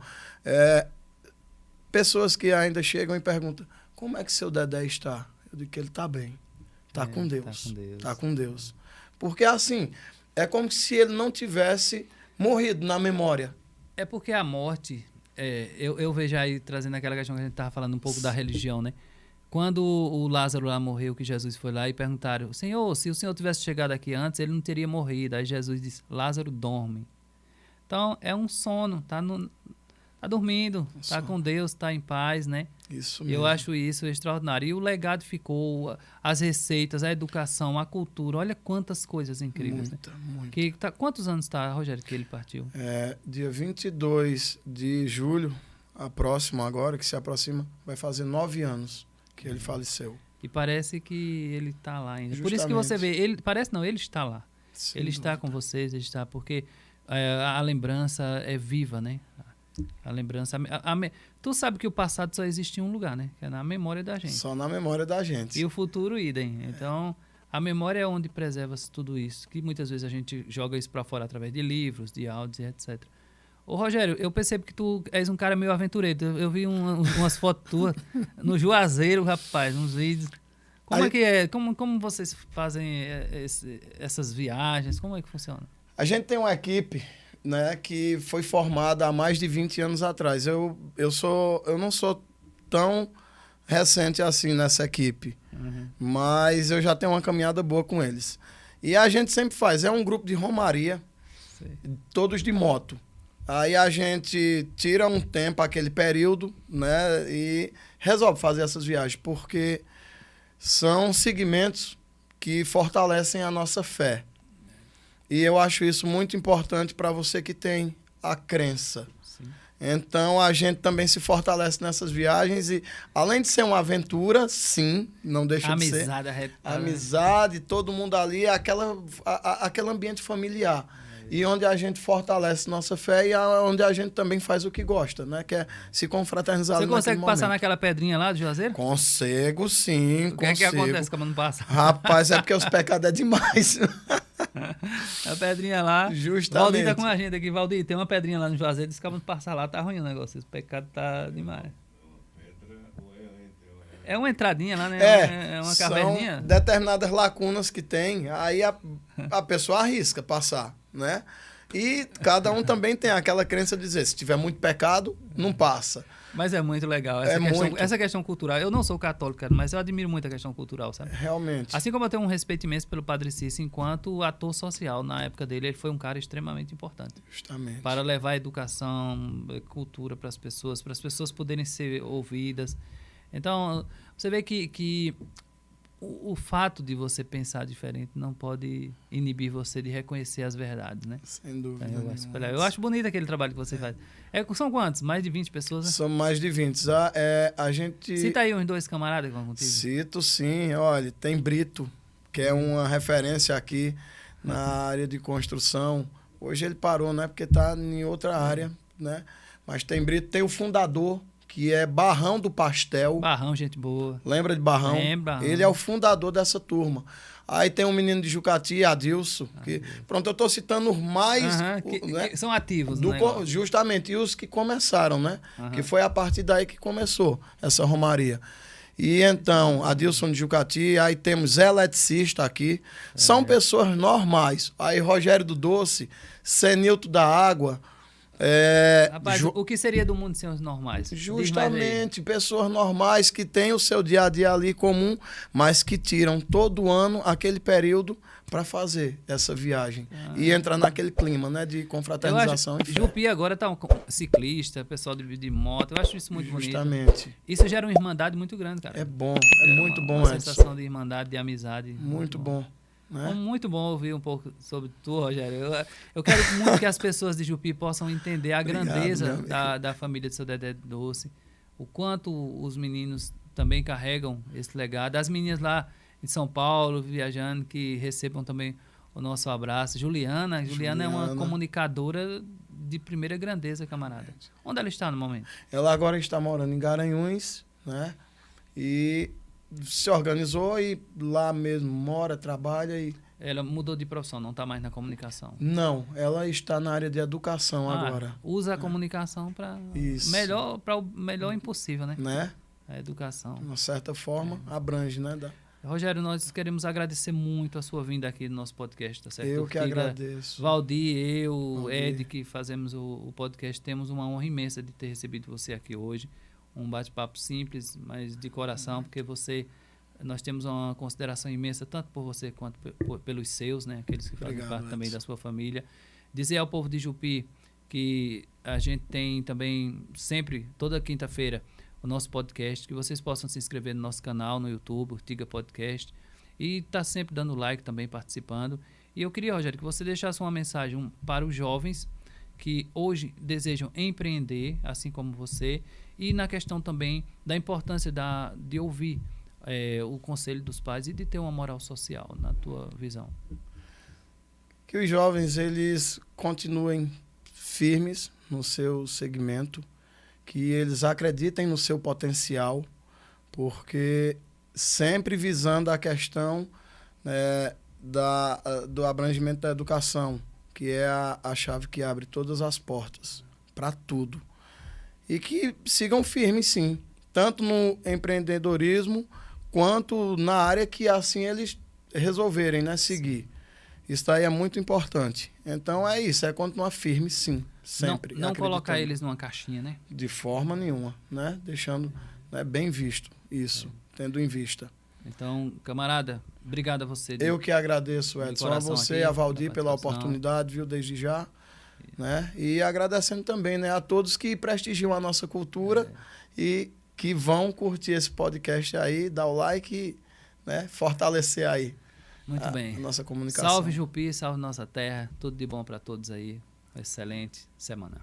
Pessoas que ainda chegam e perguntam, como é que seu Dedé está? Eu digo que ele está bem. Está com Deus. Está com Deus. Porque assim, é como se ele não tivesse morrido na memória. É porque a morte, eu vejo aí, trazendo aquela questão que a gente estava falando um pouco da religião, né? Quando o Lázaro lá morreu, que Jesus foi lá e perguntaram, Senhor, se o Senhor tivesse chegado aqui antes, ele não teria morrido. Aí Jesus disse, Lázaro dorme. Então, é um sono, tá dormindo, tá com Deus, tá em paz, né? Isso mesmo. Eu acho isso extraordinário. E o legado ficou, as receitas, a educação, a cultura, olha quantas coisas incríveis. Muita. Né? Quantos anos está, Rogério, que ele partiu? Dia 22 de julho, próximo agora, que se aproxima, vai fazer 9 anos. Que ele faleceu. E parece que ele está lá ainda. Justamente. Por isso que você vê, ele está lá. Sem ele dúvida. está com vocês, ele está, porque a lembrança é viva, né? A lembrança... Tu sabe que o passado só existe em um lugar, né? Que é na memória da gente. Só na memória da gente. E o futuro, idem. Então, a memória é onde preserva tudo isso. Que muitas vezes a gente joga isso para fora através de livros, de áudios e etc. Ô, Rogério, eu percebo que tu és um cara meio aventureiro. Eu vi umas fotos tuas no Juazeiro, rapaz, uns vídeos. Como é que é? Como vocês fazem essas viagens? Como é que funciona? A gente tem uma equipe, né, que foi formada há mais de 20 anos atrás. Eu não sou tão recente assim nessa equipe, mas eu já tenho uma caminhada boa com eles. E a gente sempre faz, é um grupo de romaria, todos de moto. Aí a gente tira um tempo, aquele período, né, e resolve fazer essas viagens, porque são segmentos que fortalecem a nossa fé. E eu acho isso muito importante para você que tem a crença. Sim. Então, a gente também se fortalece nessas viagens e, além de ser uma aventura, sim, não deixa de ser. Amizade, todo mundo ali, aquele ambiente familiar. E onde a gente fortalece nossa fé e onde a gente também faz o que gosta, né? Que é se confraternizar. Você consegue passar naquela pedrinha lá do Juazeiro? Consigo, sim. O que é que acontece quando não passa? Rapaz, é porque os pecados é demais. A pedrinha lá. Justamente. Valdir tá com a gente aqui. Valdir, tem uma pedrinha lá no Juazeiro, diz que acabam de passar lá, tá ruim o negócio. Esse pecado tá demais. É uma entradinha lá, né? É uma caverninha. São determinadas lacunas que tem, aí a pessoa arrisca passar, né? E cada um também tem aquela crença de dizer, se tiver muito pecado, não passa. Mas é muito legal. Essa questão cultural. Eu não sou católico, mas eu admiro muito a questão cultural, sabe? Realmente. Assim como eu tenho um respeito imenso pelo Padre Cícero enquanto ator social. Na época dele, ele foi um cara extremamente importante. Justamente. Para levar educação, cultura para as pessoas poderem ser ouvidas. Então, você vê que o fato de você pensar diferente não pode inibir você de reconhecer as verdades, né? Sem dúvida. Eu acho bonito aquele trabalho que você faz. São quantos? Mais de 20 pessoas, né? São mais de 20. A gente... Cita aí uns 2 camaradas que vão contigo. Cito, sim. Olha, tem Brito, que é uma referência aqui na área de construção. Hoje ele parou, né? Porque está em outra área, né? Mas tem Brito, tem o fundador, que é Barrão do Pastel. Barrão, gente boa. Lembra de Barrão? Lembra. Ele é o fundador dessa turma. Aí tem um menino de Jucati, Adilson. Pronto, eu estou citando mais... que são ativos, justamente, e os que começaram, né? Que foi a partir daí que começou essa romaria. E então, Adilson de Jucati, aí temos eletricista aqui. São pessoas normais. Aí Rogério do Doce, Senilton da Água... Rapaz, o que seria do mundo sem os normais? Justamente, pessoas normais que têm o seu dia a dia ali comum, mas que tiram todo ano aquele período para fazer essa viagem. E entra naquele clima, né, de confraternização. Jupi agora tá um ciclista, pessoal de moto, eu acho isso muito bonito. Justamente. Isso gera uma irmandade muito grande, cara. É bom, muito bom, Edson. Uma sensação de irmandade, de amizade. Muito bom. Né? Muito bom ouvir um pouco sobre tu, Rogério. Eu quero muito que as pessoas de Jupi possam entender a grandeza da família de seu Dedé Doce, o quanto os meninos também carregam esse legado. As meninas lá de São Paulo, viajando, que recebam também o nosso abraço. Juliana é uma comunicadora de primeira grandeza, camarada. Onde ela está no momento? Ela agora está morando em Garanhuns, né? E se organizou e lá mesmo mora, trabalha e... Ela mudou de profissão, não está mais na comunicação? Não, ela está na área de educação agora. Usa a comunicação para o melhor impossível, né? A educação. De uma certa forma, abrange, né? Rogério, nós queremos agradecer muito a sua vinda aqui no nosso podcast, tá certo? Eu que agradeço. Valdir, Ed, que fazemos o podcast, temos uma honra imensa de ter recebido você aqui hoje. Um bate-papo simples, mas de coração, porque nós temos uma consideração imensa, tanto por você quanto pelos seus, né? Aqueles que fazem parte também da sua família. Dizer ao povo de Jupi que a gente tem também sempre, toda quinta-feira, o nosso podcast, que vocês possam se inscrever no nosso canal, no YouTube, Urtiga Podcast, e tá sempre dando like também, participando. E eu queria, Rogério, que você deixasse uma mensagem para os jovens que hoje desejam empreender, assim como você, e na questão também da importância de ouvir o conselho dos pais e de ter uma moral social, na tua visão. Que os jovens, eles continuem firmes no seu segmento, que eles acreditem no seu potencial, porque sempre visando a questão do abrangimento da educação, que é a chave que abre todas as portas para tudo. E que sigam firmes, sim, tanto no empreendedorismo quanto na área que assim eles resolverem, né, seguir. Isso aí é muito importante. Então é isso, é continuar firme, sim, sempre. Não colocar eles numa caixinha, né? De forma nenhuma, né? Deixando, né, bem visto isso, tendo em vista. Então, camarada, obrigado a você. Eu que agradeço, Edson, a você e a Valdir pela oportunidade, viu, desde já. Né? E agradecendo também, né, a todos que prestigiam a nossa cultura e que vão curtir esse podcast aí, dar o like, né, fortalecer aí muito bem. A nossa comunicação. Salve Jupi, salve nossa terra, tudo de bom para todos aí. Excelente semana.